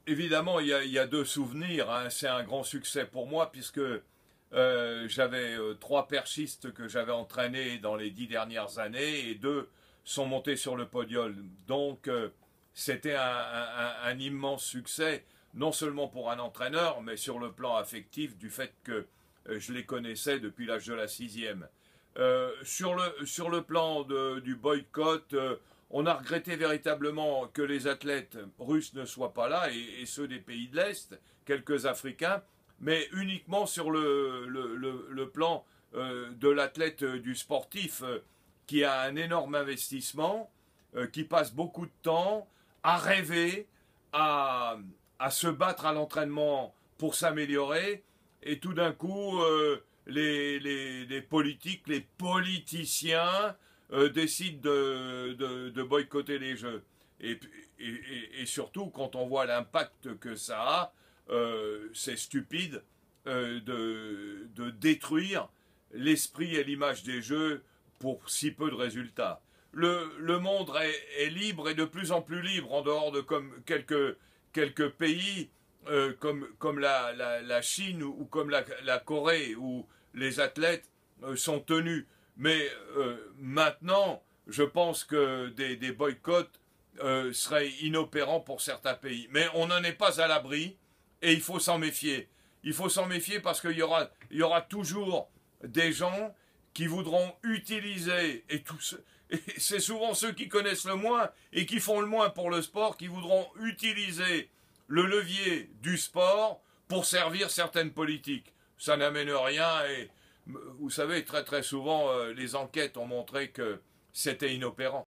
Évidemment, il y a deux souvenirs, hein. C'est un grand succès pour moi puisque j'avais trois perchistes que j'avais entraînés dans les 10 dernières années et deux sont montés sur le podium. Donc c'était un immense succès, non seulement pour un entraîneur, mais sur le plan affectif du fait que je les connaissais depuis l'âge de la sixième. Sur le plan du boycott, on a regretté véritablement que les athlètes russes ne soient pas là et ceux des pays de l'Est, quelques Africains, mais uniquement sur le plan de l'athlète, du sportif, qui a un énorme investissement, qui passe beaucoup de temps à rêver, à, à se battre à l'entraînement pour s'améliorer, et tout d'un coup, les politiques, les politiciens décident de boycotter les Jeux. Et, et surtout, quand on voit l'impact que ça a, c'est stupide de détruire l'esprit et l'image des Jeux pour si peu de résultats. Le monde est libre et de plus en plus libre en dehors de quelques pays comme la Chine ou comme la Corée où les athlètes sont tenus. Mais maintenant, je pense que des boycotts seraient inopérants pour certains pays. Mais on n'en est pas à l'abri et il faut s'en méfier. Il faut s'en méfier parce il y aura toujours des gens qui voudront utiliser, et c'est souvent ceux qui connaissent le moins et qui font le moins pour le sport, qui voudront utiliser le levier du sport pour servir certaines politiques. Ça n'amène rien et vous savez, très très souvent, les enquêtes ont montré que c'était inopérant.